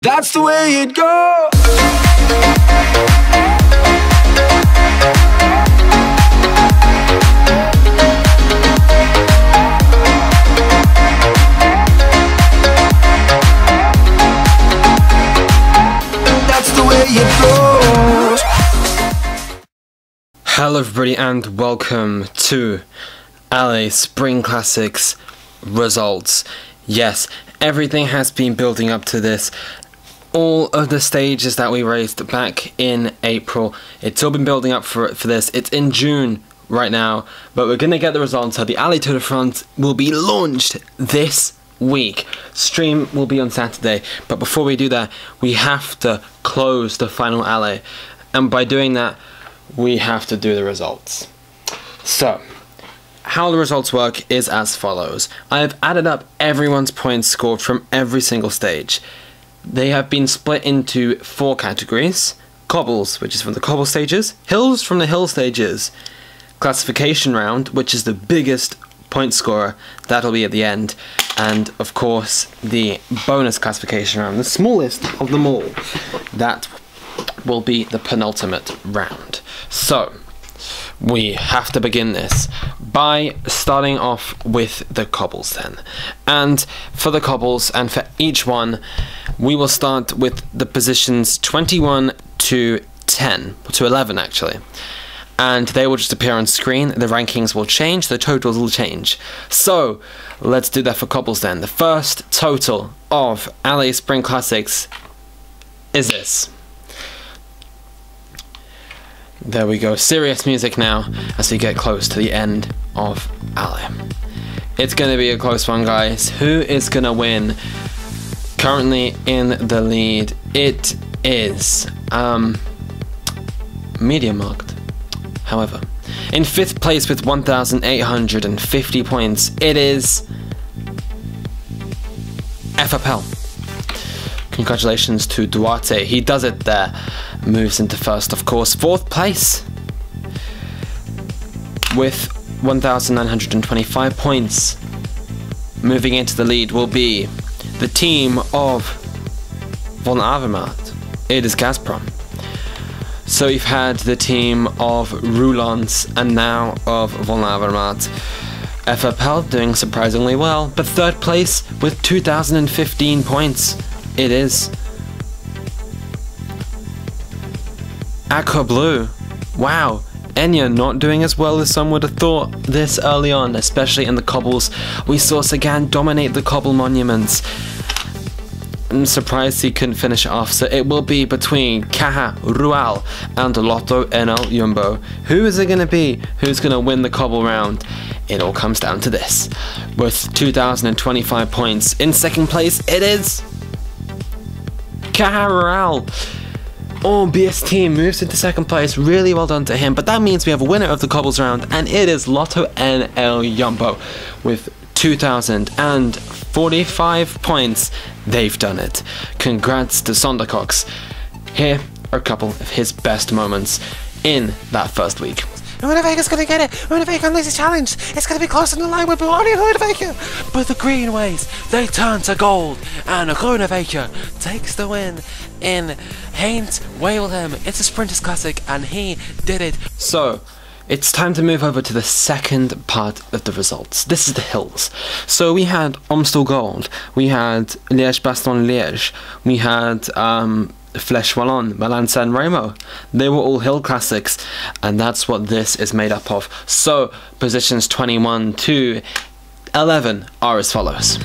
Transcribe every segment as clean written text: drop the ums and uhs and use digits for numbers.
That's the way it goes. That's the way it goes. Hello everybody and welcome to ALLEZ Spring Classics results. Yes, everything has been building up to this. All of the stages that we raced back in April, it's all been building up for this. It's in June right now, but we're going to get the results. So the ALLEZ Tour de France will be launched this week. Stream will be on Saturday, but before we do that, we have to close the final ALLEZ, and by doing that, we have to do the results. So, how the results work is as follows. I have added up everyone's points scored from every single stage. They have been split into 4 categories. Cobbles, which is from the cobble stages. Hills from the hill stages. Classification round, which is the biggest point scorer. That'll be at the end. And, of course, the bonus classification round, the smallest of them all. That will be the penultimate round. So, we have to begin this by starting off with the cobbles then. And for the cobbles, and for each one, we will start with the positions 21 to 10, to 11 actually. And they will just appear on screen, the rankings will change, the totals will change. So, let's do that for cobbles then. The first total of ALLEZ Spring Classics is this. There we go, serious music now as we get close to the end of ALLEZ. It's going to be a close one, guys. Who is going to win? Currently in the lead, it is Mediamarkt. However, in 5th place with 1,850 points, it is FAPL. Congratulations to Duarte, he does it there. Moves into first, of course. 4th place with 1,925 points. Moving into the lead will be the team of Von Avermaet. It is Gazprom. So we've had the team of Roulants and now of Von Avermaet. FAPL doing surprisingly well, but 3rd place with 2,015 points. It is Aqua Blue. Wow, Enya not doing as well as some would have thought this early on, especially in the cobbles. We saw Sagan dominate the cobble monuments. I'm surprised he couldn't finish it off, so it will be between Caja Rural and Lotto NL Jumbo. Who is it going to be? Who's going to win the cobble round? It all comes down to this. With 2,025 points. In 2nd place, it is Caja Rural. Oh, BS team moves into 2nd place. Really well done to him. But that means we have a winner of the cobbles round, and it is Lotto NL Jumbo with 2,045 points. They've done it. Congrats to Sondercox. Here are a couple of his best moments in that first week. Groenewegen's gonna get it! Groenewegen loses challenge! It's gonna be close on the line with Baroni and Groenewegen! But the Greenways, they turn to gold! And Groenewegen takes the win in Haynes-Wevelgem. It's a Sprinters Classic and he did it! So, it's time to move over to the second part of the results. This is the hills. So we had Amstel Gold, we had Liège-Bastogne-Liège, we had Flèche Wallonne, Milan San Remo. They were all hill classics, and that's what this is made up of. So, positions 21 to 11 are as follows.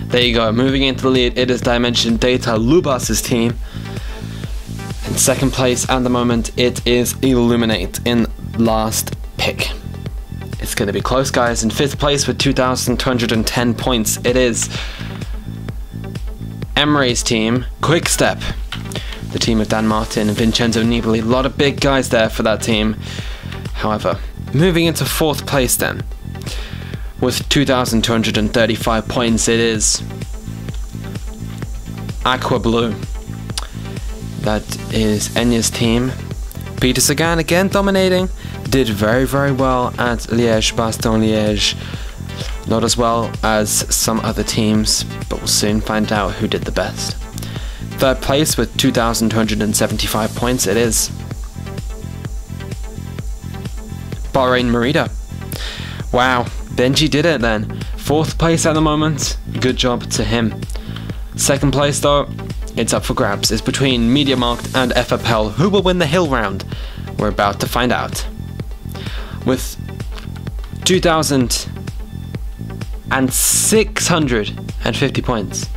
There you go, moving into the lead, it is Dimension Data Lubas's team. In 2nd place at the moment, it is Illuminate in last pick. It's going to be close, guys. In 5th place with 2,210 points, it is Emre's team, Quickstep, the team of Dan Martin and Vincenzo Nibali. A lot of big guys there for that team. However, moving into 4th place then, with 2,235 points, it is Aqua Blue. That is Enya's team. Peter Sagan again dominating. Did very, very well at Liège-Bastogne-Liège. Not as well as some other teams, but we'll soon find out who did the best. Third place with 2,275 points, it is Bahrain Merida. Wow, Benji did it then. Fourth place at the moment, good job to him. Second place though, it's up for grabs. It's between MediaMarkt and FFL. Who will win the hill round? We're about to find out. With 2,650 points,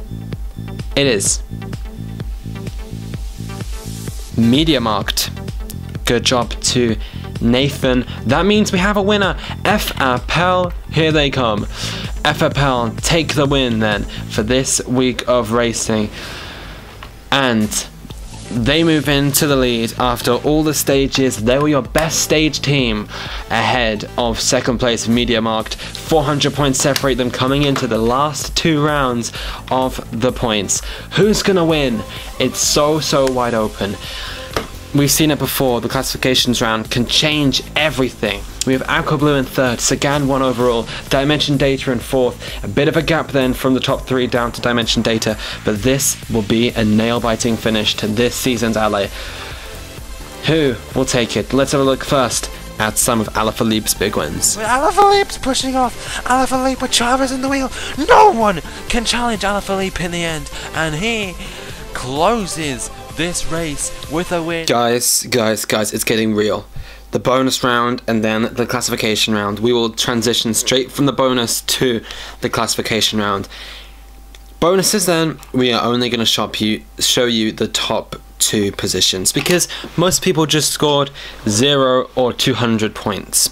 it is MediaMarkt. Good job to Nathan. That means we have a winner. FFL, here they come. FFL take the win then for this week of racing. And they move into the lead after all the stages. They were your best stage team ahead of second place MediaMarkt. 400 points separate them coming into the last 2 rounds of the points. Who's gonna win? It's so wide open. We've seen it before, the classifications round can change everything. We have Aqua Blue in third, Sagan 1 overall, Dimension Data in fourth. A bit of a gap then from the top 3 down to Dimension Data, but this will be a nail-biting finish to this season's Allez. Who will take it? Let's have a look first at some of Alaphilippe's big wins. With Alaphilippe's pushing off, Alaphilippe with Chavez in the wheel. No one can challenge Alaphilippe in the end, and he closes this race with a win. Guys, it's getting real. The bonus round and then the classification round. We will transition straight from the bonus to the classification round. Bonuses then, we are only going to show you the top 2 positions because most people just scored 0 or 200 points.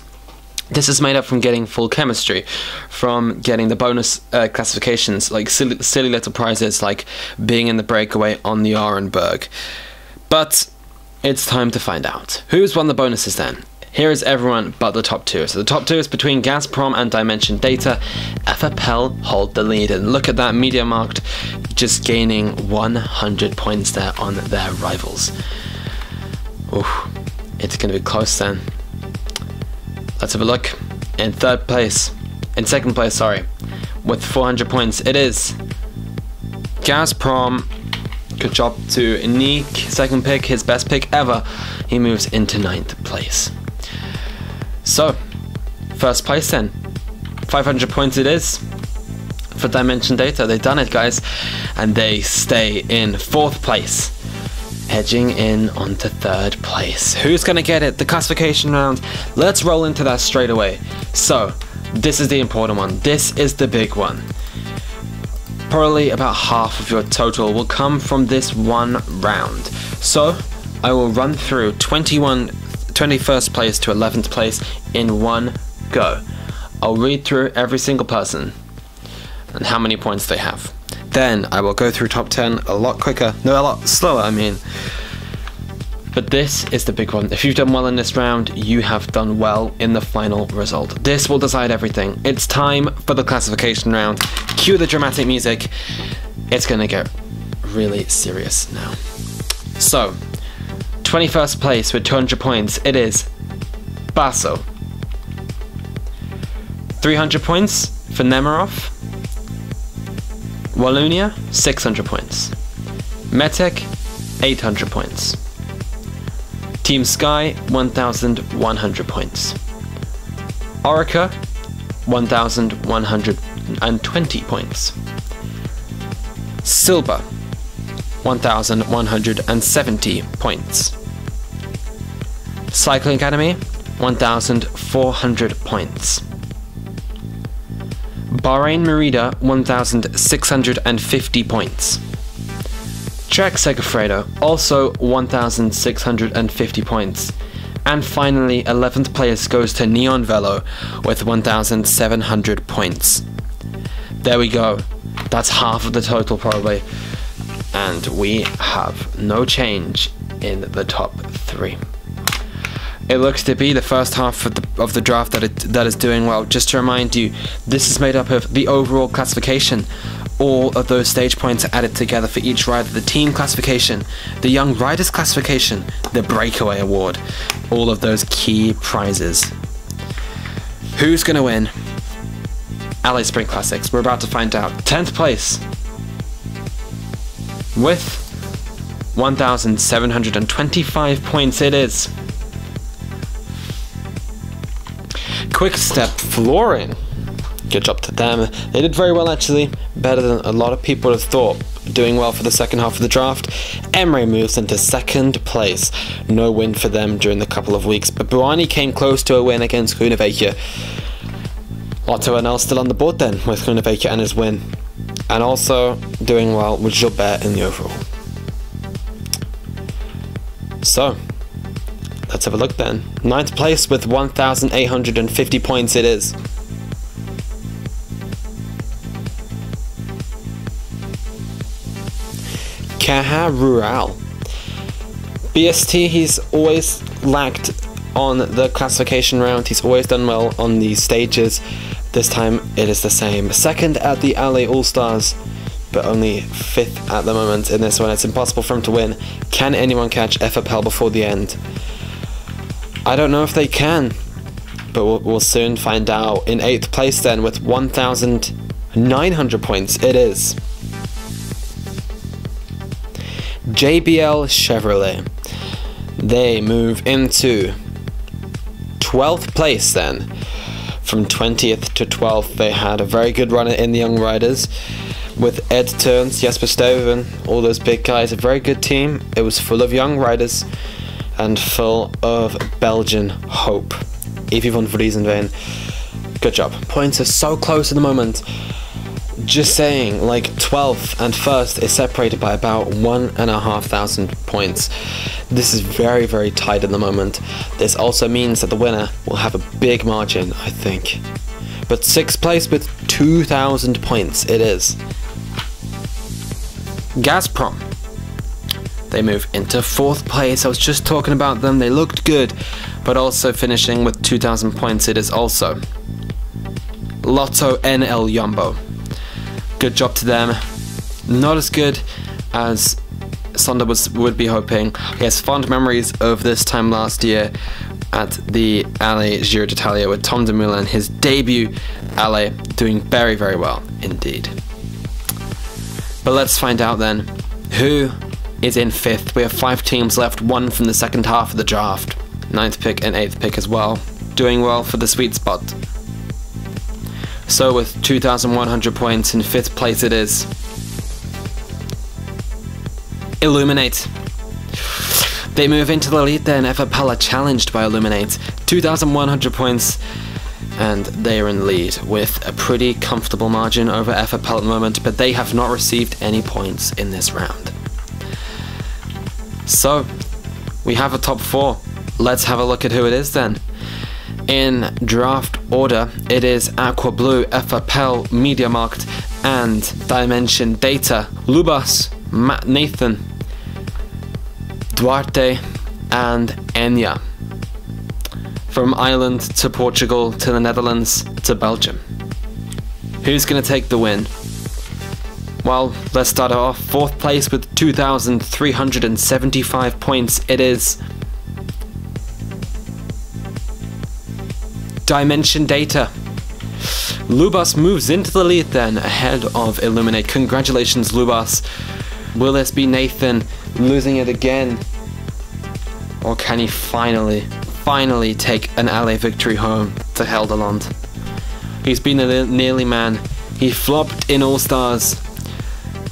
This is made up from getting full chemistry, from getting the bonus classifications, like silly little prizes like being in the breakaway on the Arenberg. But it's time to find out. Who's won the bonuses then? Here is everyone but the top 2. So the top 2 is between Gazprom and Dimension Data. FFL hold the lead, and look at that, MediaMarkt just gaining 100 points there on their rivals. Ooh, it's going to be close then. Let's have a look. In second place, with 400 points, it is Gazprom. Good job to Nick, second pick, his best pick ever. He moves into 9th place. So, first place then. 500 points it is for Dimension Data. They've done it, guys. And they stay in 4th place, edging in onto 3rd place. Who's gonna get it? The classification round. Let's roll into that straight away. So, this is the important one. This is the big one. Probably about half of your total will come from this one round. So, I will run through 21st place to 11th place in one go. I'll read through every single person and how many points they have. Then I will go through top 10 a lot quicker, no, a lot slower, I mean. But this is the big one. If you've done well in this round, you have done well in the final result. This will decide everything. It's time for the classification round. Cue the dramatic music. It's gonna get really serious now. So, 21st place with 200 points, it is Basso. 300 points for Nemirov. Wallonia, 600 points. Metek, 800 points. Team Sky, 1,100 points. Orica, 1,120 points. Silba, 1,170 points. Cycling Academy, 1,400 points. Bahrain Merida, 1,650 points. Trek Segafredo, also 1,650 points. And finally, 11th place goes to Neon Velo with 1,700 points. There we go. That's half of the total probably. And we have no change in the top 3. It looks to be the first half of the draft that is doing well. Just to remind you, this is made up of the overall classification. All of those stage points are added together for each rider. The team classification, the young riders classification, the breakaway award. All of those key prizes. Who's gonna win? ALLEZ Spring Classics. We're about to find out. 10th place with 1,725 points it is. Quick Step Flooring. Good job to them. They did very well actually, better than a lot of people have thought. Doing well for the second half of the draft. Emre moves into 2nd place. No win for them during the couple of weeks, but Buani came close to a win against Groenewegen. Otto and El still on the board then with Groenewegen and his win. And also doing well with Gilbert in the overall. So, let's have a look then. 9th place with 1,850 points it is. Caja Rural. BST, he's always lacked on the classification round. He's always done well on these stages. This time it is the same. 2nd at the ALLEZ All-Stars, but only 5th at the moment in this one. It's impossible for him to win. Can anyone catch FFL before the end? I don't know if they can, but we'll soon find out. In 8th place then with 1,900 points it is JBL Chevrolet. They move into 12th place then. From 20th to 12th, they had a very good run in the Young Riders with Ed Turns, Jesper Stuyven, all those big guys. A very good team. It was full of young riders and full of Belgian hope. Evie van Vriesenveen. Good job. Points are so close at the moment. Just saying, like 12th and 1st is separated by about 1,500 points. This is very, very tight at the moment. This also means that the winner will have a big margin, I think. But 6th place with 2,000 points it is Gazprom. They move into 4th place. I was just talking about them. They looked good, but also finishing with 2,000 points it is also Lotto NL Jumbo. Good job to them. Not as good as Sonder would be hoping. He has fond memories of this time last year at the ALLEZ Giro d'Italia with Tom Dumoulin, his debut ALLEZ, doing very, very well indeed. But let's find out then who is in 5th. We have 5 teams left, 1 from the second half of the draft. 9th pick and 8th pick as well. Doing well for the sweet spot. So with 2,100 points in 5th place it is Illuminate. They move into the lead then. FFL are challenged by Illuminate. 2,100 points and they are in the lead with a pretty comfortable margin over FFL at the moment, but they have not received any points in this round. So we have a top 4. Let's have a look at who it is then. In draft order, it is Aqua Blue, FFL, MediaMarkt, and Dimension Data. Lubas, Nathan, Duarte, and Enya. From Ireland to Portugal to the Netherlands to Belgium. Who's going to take the win? Well, let's start off. 4th place with 2,375 points. It is Dimension Data. Lubas moves into the lead then, ahead of Illuminate. Congratulations, Lubas. Will this be Nathan losing it again? Or can he finally take an ALLEZ victory home to Helderland? He's been a nearly man. He flopped in All-Stars.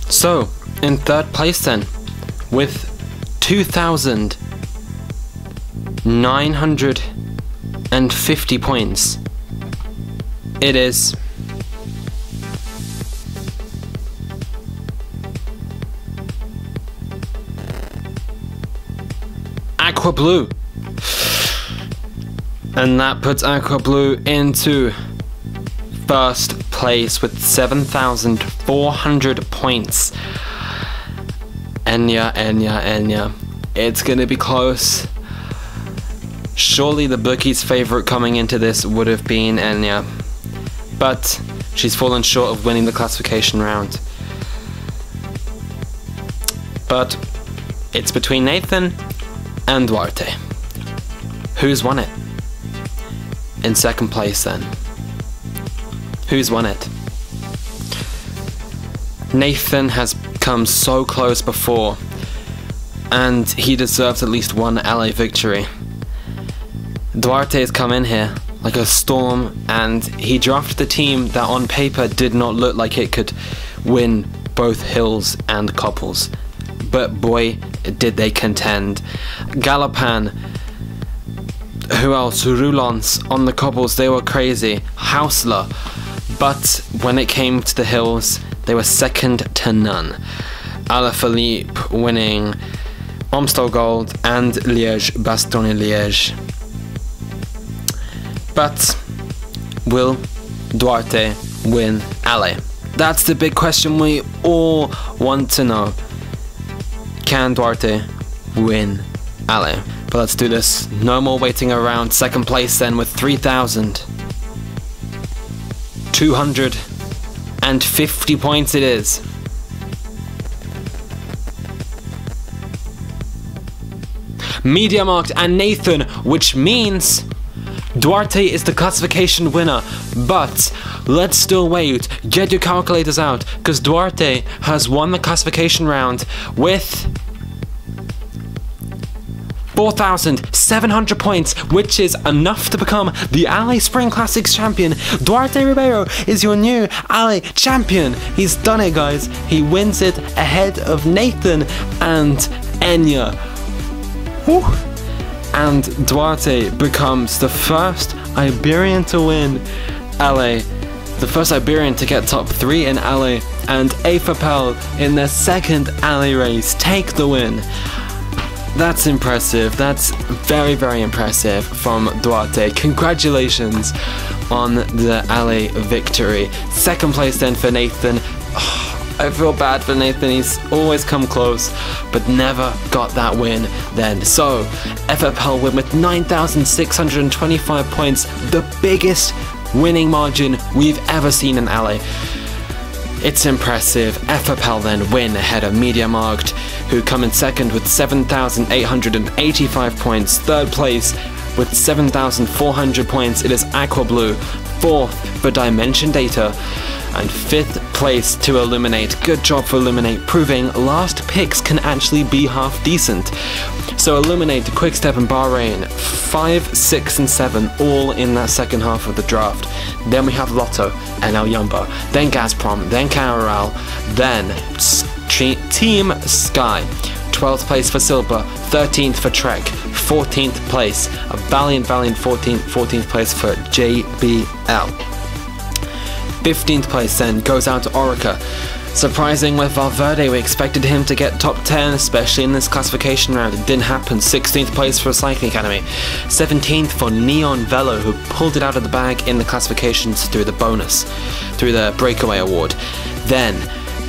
So, in 3rd place then, with 2,950 points, it is Aqua Blue. And that puts Aqua Blue into 1st place with 7,400 points. Enya. It's gonna be close. Surely the bookies' favourite coming into this would have been Enya, but she's fallen short of winning the classification round. But it's between Nathan and Duarte. Who's won it? In 2nd place then. who's won it. Nathan has come so close before, and he deserves at least one LA victory. Duarte has come in here like a storm, and he drafted the team that on paper did not look like it could win both hills and couples. But boy, did they contend. Galopan, who else? Roulants on the cobbles, they were crazy. Hausler, but when it came to the hills, they were second to none. Alaphilippe winning Amstel Gold and Liège-Bastogne-Liège. But will Duarte win ALLEZ? That's the big question we all want to know. Can Duarte win ALLEZ? But let's do this. No more waiting around. Second place then with 3,250 points it is. Media marked and Nathan, which means Duarte is the classification winner. But let's still wait. Get your calculators out, because Duarte has won the classification round with 4,700 points, which is enough to become the ALLEZ Spring Classics champion. Duarte Ribeiro is your new ALLEZ champion. He's done it, guys. He wins it ahead of Nathan and Enya. Woo. And Duarte becomes the first Iberian to win ALLEZ, the first Iberian to get top 3 in ALLEZ, and Afapel in their second ALLEZ race take the win. That's impressive. That's very, very impressive from Duarte. Congratulations on the ALLEZ victory. Second place then for Nathan. Oh, I feel bad for Nathan. He's always come close, but never got that win then. So, FFL win with 9,625 points, the biggest winning margin we've ever seen in ALLEZ. It's impressive. FFL then win ahead of MediaMarkt, who come in second with 7,885 points. Third place with 7,400 points, it is Aqua Blue. Fourth for Dimension Data. And fifth place to Illuminate. Good job for Illuminate, proving last picks can actually be half decent. So Illuminate, Quickstep and Bahrain, 5, 6 and 7, all in that second half of the draft. Then we have Lotto and El Yumbo, then Gazprom, then Caroral, then Team Sky. 12th place for Silver, 13th for Trek, 14th place, a valiant 14th place for JBL. 15th place then goes out to Orica. Surprising with Valverde, we expected him to get top 10, especially in this classification round. It didn't happen. 16th place for Cycling Academy. 17th for Neon Velo, who pulled it out of the bag in the classifications through the bonus, through the breakaway award. Then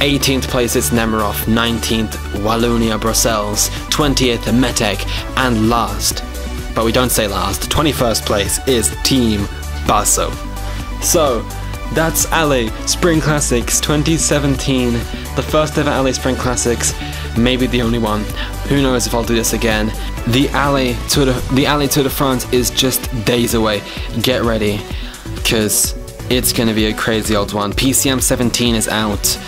18th place is Nemirov, 19th Wallonia Brussels, 20th Metec, and last, but we don't say last, 21st place is Team Basso. So that's ALLEZ Spring Classics 2017, the first ever ALLEZ Spring Classics, maybe the only one. Who knows if I'll do this again. The ALLEZ Tour de France is just days away. Get ready, because it's going to be a crazy old one. PCM 17 is out.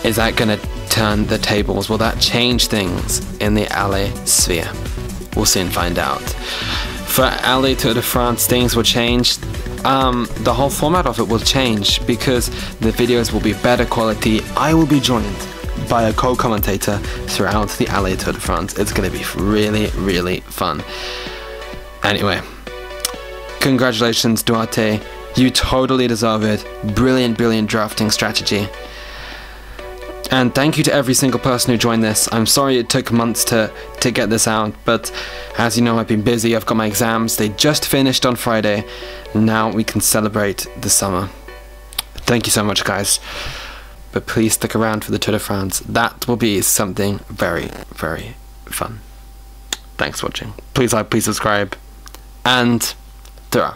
Is that going to turn the tables? Will that change things in the ALLEZ sphere? We'll soon find out. For ALLEZ Tour de France, things will change. The whole format of it will change because the videos will be better quality. I will be joined by a co-commentator throughout the ALLEZ Tour de France. It's going to be really, really fun. Anyway, congratulations, Duarte. You totally deserve it. Brilliant, brilliant drafting strategy. And thank you to every single person who joined this. I'm sorry it took months to get this out, but as you know, I've been busy. I've got my exams. They just finished on Friday. Now we can celebrate the summer. Thank you so much, guys. But please stick around for the Tour de France. That will be something very, very fun. Thanks for watching. Please like, please subscribe, and ta-ra.